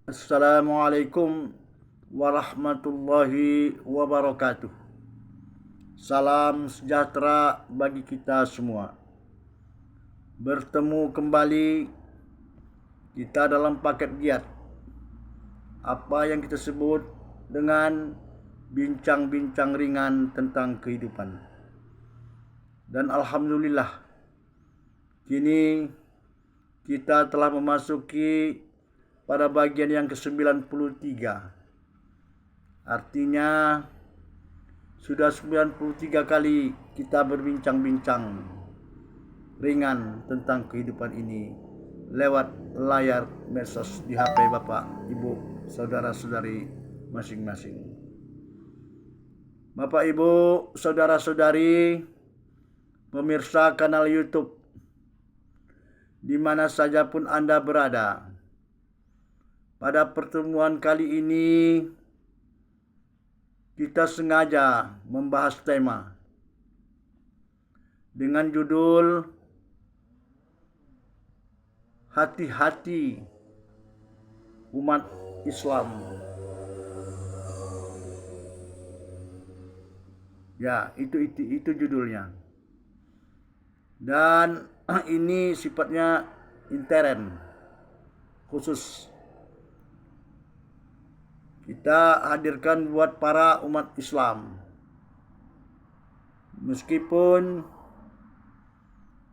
Assalamualaikum warahmatullahi wabarakatuh. Salam sejahtera bagi kita semua. Bertemu kembali kita dalam paket giat. Apa yang kita sebut dengan bincang-bincang ringan tentang kehidupan. Dan alhamdulillah, kini kita telah memasuki pada bagian yang ke-93. Artinya sudah 93 kali kita berbincang-bincang ringan tentang kehidupan ini lewat layar medsos di HP Bapak, Ibu, saudara-saudari masing-masing. Bapak, Ibu, saudara-saudari pemirsa kanal YouTube di mana saja pun Anda berada. Pada pertemuan kali ini kita sengaja membahas tema dengan judul Hati-hati umat Islam. Ya, itu judulnya. Dan ini sifatnya intern, khusus. Kita hadirkan buat para umat Islam. Meskipun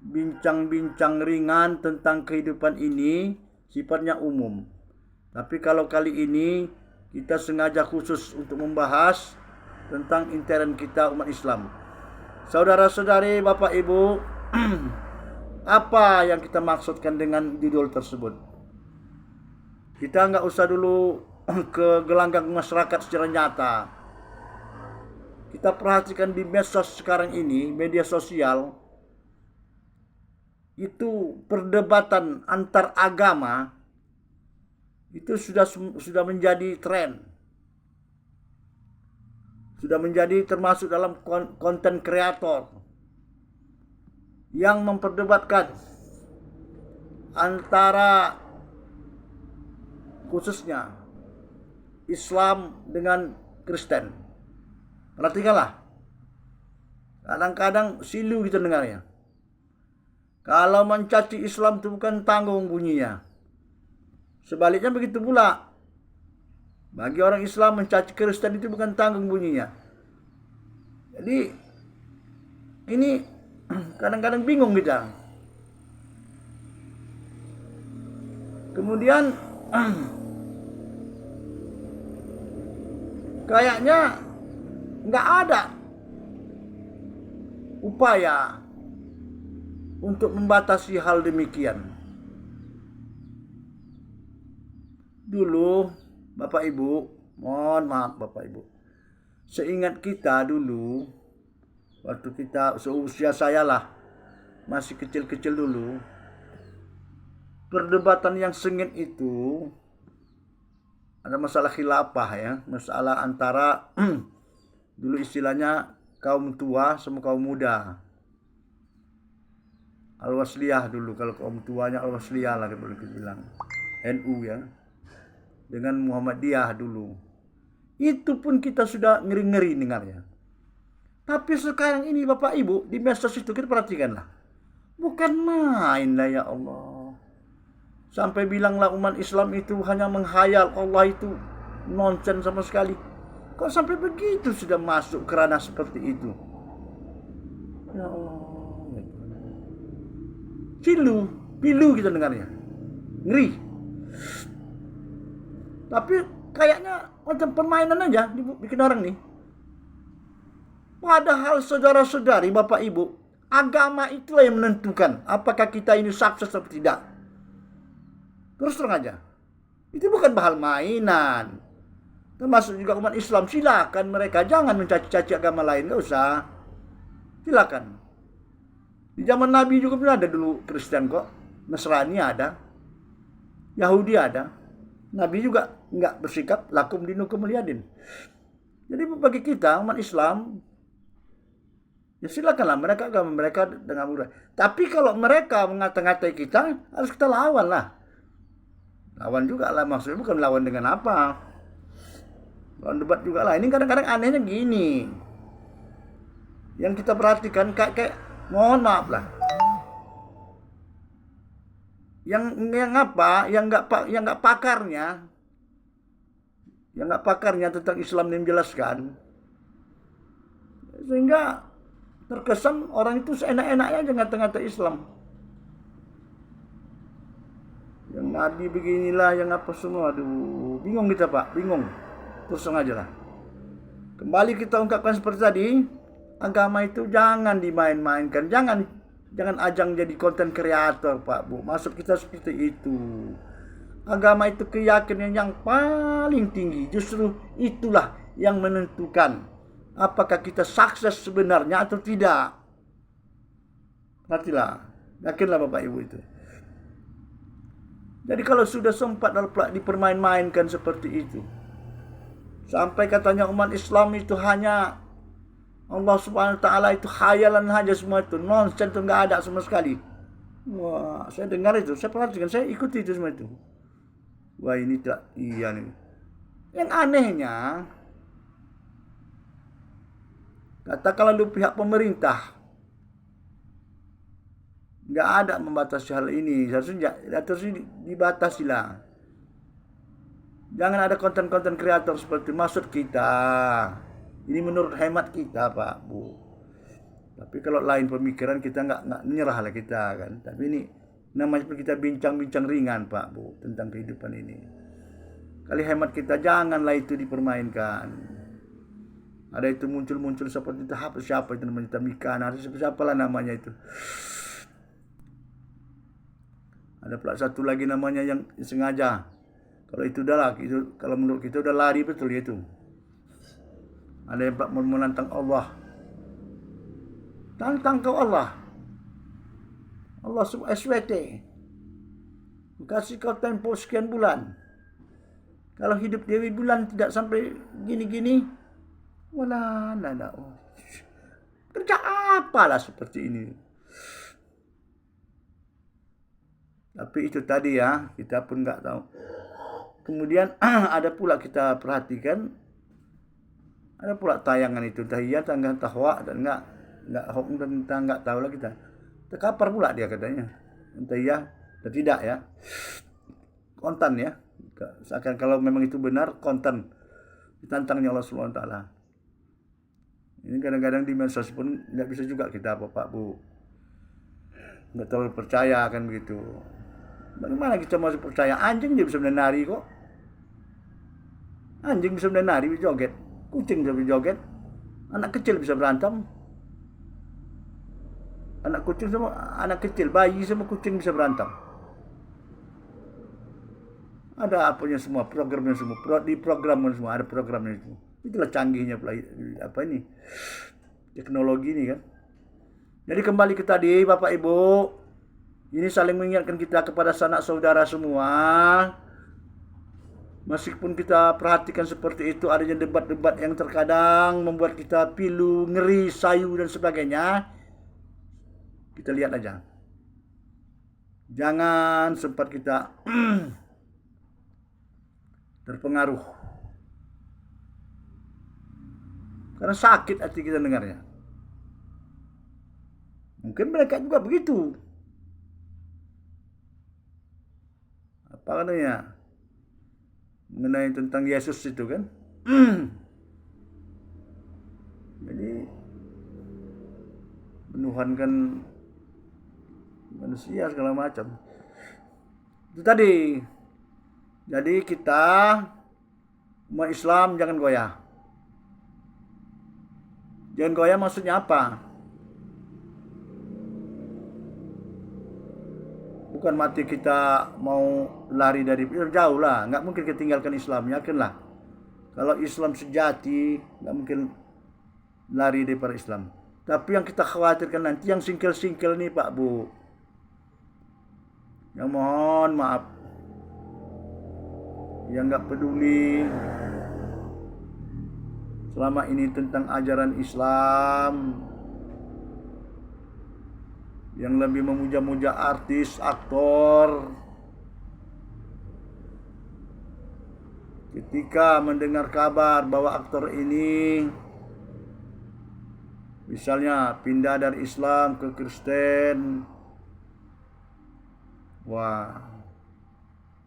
bincang-bincang ringan tentang kehidupan ini sifatnya umum. Tapi kalau kali ini kita sengaja khusus untuk membahas tentang intern kita umat Islam. Saudara-saudari, Bapak Ibu, apa yang kita maksudkan dengan judul tersebut? Kita nggak usah dulu ke gelanggang masyarakat secara nyata. Kita perhatikan di medsos sekarang ini, media sosial, itu perdebatan antar agama itu sudah menjadi tren. Sudah menjadi termasuk dalam konten kreator yang memperdebatkan antara khususnya Islam dengan Kristen. Perhatikanlah. Kadang-kadang silu kita dengarnya. Kalau mencaci Islam itu bukan tanggung bunyinya. Sebaliknya begitu pula. Bagi orang Islam mencaci Kristen itu bukan tanggung bunyinya. Jadi ini kadang-kadang bingung kita. Kemudian kayaknya nggak ada upaya untuk membatasi hal demikian. Dulu, Bapak Ibu, mohon maaf Bapak Ibu, seingat kita dulu, waktu kita seusia saya lah, masih kecil-kecil dulu, perdebatan yang sengit itu ada masalah khilafah ya, masalah antara dulu istilahnya kaum tua sama kaum muda. Al-Wasliyah dulu, kalau kaum tuanya Al-Wasliyah lah boleh kita bilang. NU ya. Dengan Muhammadiyah dulu. Itu pun kita sudah ngeri-ngeri dengarnya. Tapi sekarang ini Bapak Ibu, di medsos itu kita perhatikanlah. Bukan main lah ya Allah. Sampai bilanglah umat Islam itu hanya menghayal, Allah itu nonsen sama sekali. Kok sampai begitu sudah masuk ke ranah seperti itu? Ya Allah. Pilu kita dengarnya. Ngeri. Tapi kayaknya macam permainan aja bikin orang nih. Padahal saudara-saudari, Bapak Ibu, agama itulah yang menentukan apakah kita ini sukses atau tidak. Terus terang aja. Itu bukan bahal mainan. Termasuk juga umat Islam, silakan mereka jangan mencaci-caci agama lain, enggak usah. Silakan. Di zaman Nabi juga pernah ada dulu Kristen kok, Nasrani ada, Yahudi ada. Nabi juga enggak bersikap lakum dinukum liyadin. Jadi bagi kita umat Islam, ya silakanlah mereka agama mereka dengan mudah. Tapi kalau mereka mengata-ngatai kita, harus kita lawan lah. Lawan juga lah, maksudnya bukan lawan dengan apa. Lawan debat juga lah. Ini kadang-kadang anehnya gini. Yang kita perhatikan kayak mohon maaf lah. Yang apa? Yang nggak pakarnya, tentang Islam yang menjelaskan, sehingga terkesan orang itu seenak-enaknya aja ngata-ngata Islam. Yang Nabi beginilah, yang apa semua, aduh, bingung kita Pak, bingung. Terus aja lah. Kembali kita ungkapkan seperti tadi, agama itu jangan dimain-mainkan, jangan ajang jadi konten kreator Pak Bu. Maksud kita seperti itu. Agama itu keyakinan yang paling tinggi, justru itulah yang menentukan apakah kita sukses sebenarnya atau tidak. Perhatilah, yakinlah Bapak Ibu itu. Jadi kalau sudah sempat dipermain-mainkan seperti itu, sampai katanya umat Islam itu hanya Allah Subhanahu wa taala itu khayalan aja, semua itu nonsense, itu nggak ada sama sekali. Wah, saya dengar itu, saya perhatikan, saya ikuti itu semua itu. Wah, ini tidak iya nih. Yang anehnya, katakanlah lu pihak pemerintah nggak ada membatasi hal ini, harusnya dibatasi lah. Jangan ada konten-konten kreator seperti maksud kita. Ini menurut hemat kita Pak Bu. Tapi kalau lain pemikiran kita nggak menyerah lah kita kan. Tapi ini namanya kita bincang-bincang ringan Pak Bu tentang kehidupan ini. Kali hemat kita janganlah itu dipermainkan. Ada itu muncul seperti itu, siapa itu namanya, Tamikan, siapa lah namanya itu. Ada pula satu lagi namanya yang sengaja. Kalau itu udah lah, kalau menurut kita udah lari betul ya itu. Ada yang menantang Allah. Tantang kau Allah. Allah SWT. Kasih kau tempo sekian bulan. Kalau hidup Dewi Bulan tidak sampai gini-gini, wala nada. Kerja apalah seperti ini. Tapi itu tadi ya, kita pun nggak tahu. Kemudian ada pula kita perhatikan, ada pula tayangan itu tahiyat, entah hoak dan nggak hoak dan nggak tahu lah kita. Terkapar pula dia katanya, entah iya atau tidak ya. Konten ya, seakan kalau memang itu benar konten ditantangnya Allah Subhanahu wa taala. Ini kadang-kadang di medsos pun nggak bisa juga kita apa Pak Bu, nggak terlalu percaya kan begitu. Bagaimana kita masih percaya? Anjing dia bisa menari kok. Anjing bisa menari, bisa joget. Kucing bisa joget. Anak kecil bisa berantem. Anak kecil, bayi sama kucing bisa berantem. Ada apanya semua, programnya semua. Diprogramkan semua, ada programnya itu. Itulah canggihnya apa ini? Teknologi ini kan. Jadi kembali ke tadi Bapak Ibu, ini saling mengingatkan kita kepada sanak saudara semua. Meskipun kita perhatikan seperti itu, adanya debat-debat yang terkadang membuat kita pilu, ngeri, sayu dan sebagainya. Kita lihat aja. Jangan sempat kita terpengaruh. Karena sakit hati kita dengarnya. Mungkin mereka juga begitu. Apa katanya? Mengenai tentang Yesus itu kan. Jadi menuhankan manusia segala macam. Itu tadi. Jadi kita umat Islam jangan goyah. Jangan goyah maksudnya apa? Bukan mati kita mau lari dari jauh lah, nggak mungkin kita tinggalkan Islam, yakinlah. Kalau Islam sejati, nggak mungkin lari daripada Islam. Tapi yang kita khawatirkan nanti yang singkel-singkel nih Pak Bu, yang mohon maaf, yang nggak peduli selama ini tentang ajaran Islam, yang lebih memuja-muja artis, aktor, ketika mendengar kabar bahwa aktor ini misalnya pindah dari Islam ke Kristen, wah,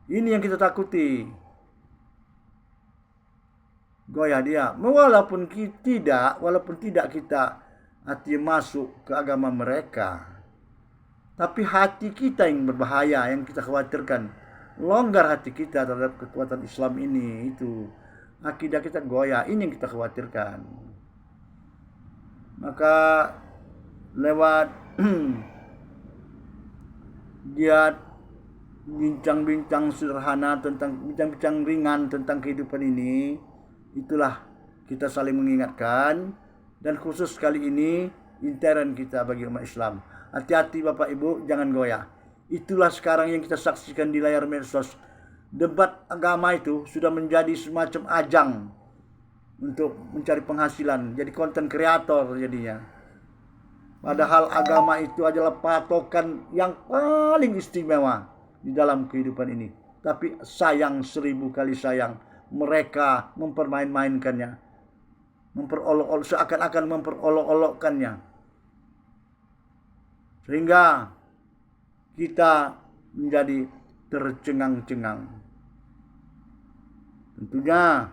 ini yang kita takuti. Goyah dia, walaupun tidak kita hati masuk ke agama mereka, tapi hati kita yang berbahaya, yang kita khawatirkan. Longgar hati kita terhadap kekuatan Islam ini, itu akidah kita goyah, ini yang kita khawatirkan. Maka lewat dia bincang-bincang sederhana tentang bincang-bincang ringan tentang kehidupan ini, itulah kita saling mengingatkan. Dan khusus kali ini intern kita bagi umat Islam, hati-hati Bapak Ibu, jangan goyah. Itulah sekarang yang kita saksikan di layar medsos. Debat agama itu sudah menjadi semacam ajang untuk mencari penghasilan, jadi konten kreator jadinya. Padahal agama itu adalah patokan yang paling istimewa di dalam kehidupan ini. Tapi sayang, 1000 kali sayang, mereka mempermain-mainkannya, seakan-akan memperolok-olokkannya, sehingga kita menjadi tercengang-cengang. Tentunya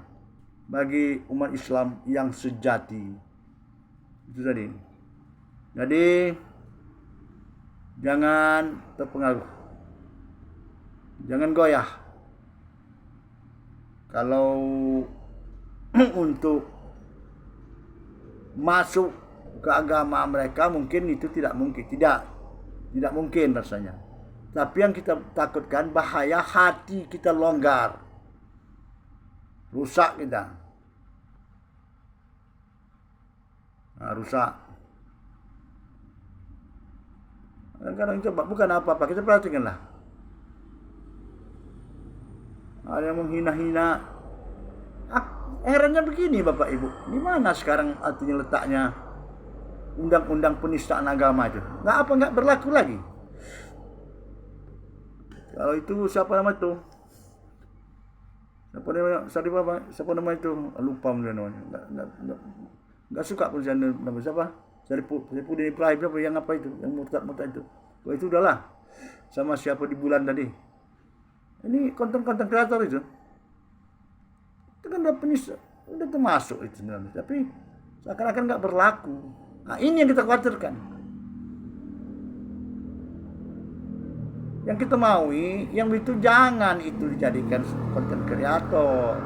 bagi umat Islam yang sejati, itu tadi. Jadi jangan terpengaruh, jangan goyah. Kalau untuk masuk ke agama mereka mungkin itu tidak mungkin rasanya. Tapi yang kita takutkan bahaya hati kita longgar, rusak kita, rusak. Kadang-kadang coba, bukan apa-apa, kita perhatikanlah, ada yang menghina-hina. Herannya begini Bapak Ibu, di mana sekarang artinya letaknya undang-undang penistaan agama itu? Nggak berlaku lagi. Kalau itu siapa nama itu? Siapa nama itu? Lupa namanya. Nggak suka pun nama siapa? Saripudin Ibrahim siapa yang apa itu? Yang murtad itu. Oh, itu udahlah. Sama siapa di bulan tadi. Ini konten-konten kreator itu. Itu kan udah termasuk itu sebenarnya, tapi seakan-akan nggak berlaku. Nah, ini yang kita khawatirkan. Yang kita maui, yang itu jangan itu dijadikan konten kreator.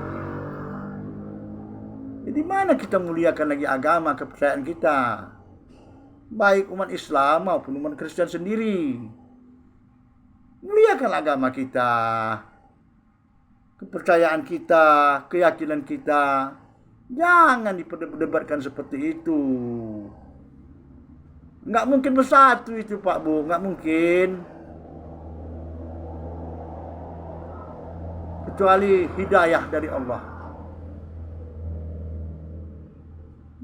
Jadi mana kita muliakan lagi agama, kepercayaan kita, baik umat Islam maupun umat Kristen sendiri. Muliakan agama kita, kepercayaan kita, keyakinan kita. Jangan diperdebatkan seperti itu. Nggak mungkin bersatu itu Pak Bu, nggak mungkin. Kecuali hidayah dari Allah.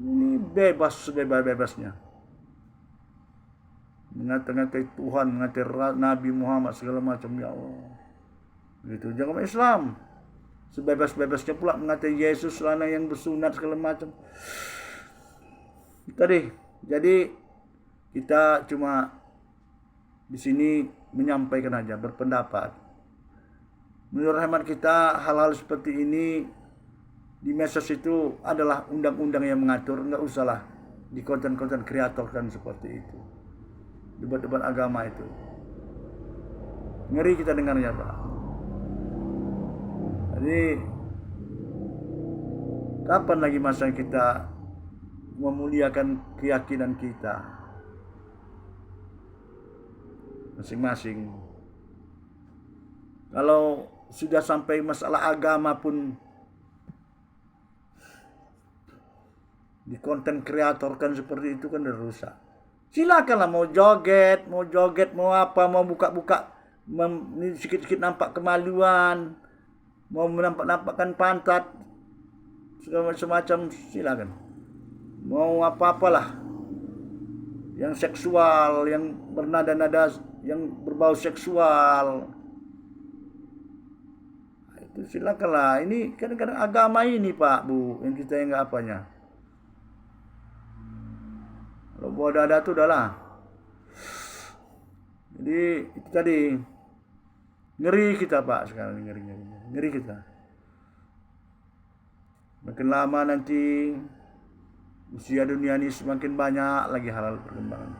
Ini bebas sebebas-bebasnya. Mengata-ngatai Tuhan, mengatai Nabi Muhammad segala macam, ya Allah. Begitu jangan Islam. Sebebas-bebasnya pula mengatai Yesus selana yang bersunat segala macam. Tadi, jadi kita cuma di sini menyampaikan aja, berpendapat. Menurut hemat kita, hal-hal seperti ini di medsos itu adalah undang-undang yang mengatur. Enggak usahlah di konten-konten kreator kan seperti itu. Debat-debat agama itu. Ngeri kita dengarnya Pak. Jadi kapan lagi masa kita memuliakan keyakinan kita masing-masing? Kalau sudah sampai masalah agama pun di konten kreator kan seperti itu kan udah rusak. Silakanlah mau joget, mau apa, mau buka-buka, sedikit-sedikit nampak kemaluan, mau menampakkan pantat, segala semacam, silakan. Mau apa-apalah, yang seksual, yang bernada-nada, yang berbau seksual, itu silakanlah. Ini kadang-kadang agama ini Pak Bu yang kita yang nggak apanya. Kalau buat dada tuh udahlah. Jadi itu tadi ngeri kita Pak sekarang, ngeri kita. Makin lama nanti usia dunia ini semakin banyak lagi hal-hal perkembangan.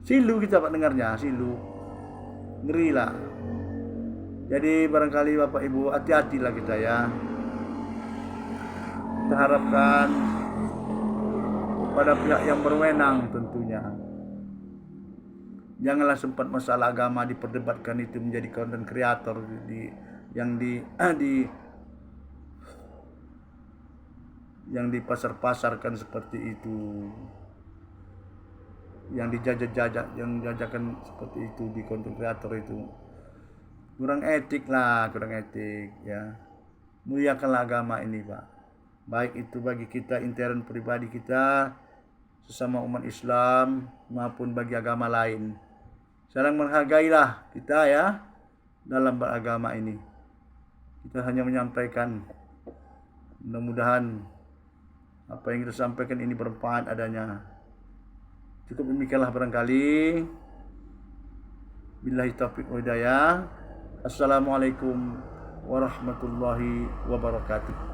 Silu kita Pak dengarnya, silu. Ngeri lah. Jadi barangkali Bapak Ibu hati-hatilah kita ya. Kita harapkan pada pihak yang berwenang tentunya. Janganlah sempat masalah agama diperdebatkan itu menjadi konten kreator yang dipasar-pasarkan seperti itu, yang jajakan seperti itu di konten kreator itu. Kurang etik ya. Muliakanlah agama ini Pak. Baik itu bagi kita intern pribadi kita, sesama umat Islam, maupun bagi agama lain. Saling menghargailah kita ya dalam beragama ini. Kita hanya menyampaikan, mudah-mudahan apa yang kita sampaikan ini bermanfaat adanya. Cukup demikianlah barangkali. Billahi taufiq wal hidayah. Assalamualaikum warahmatullahi wabarakatuh.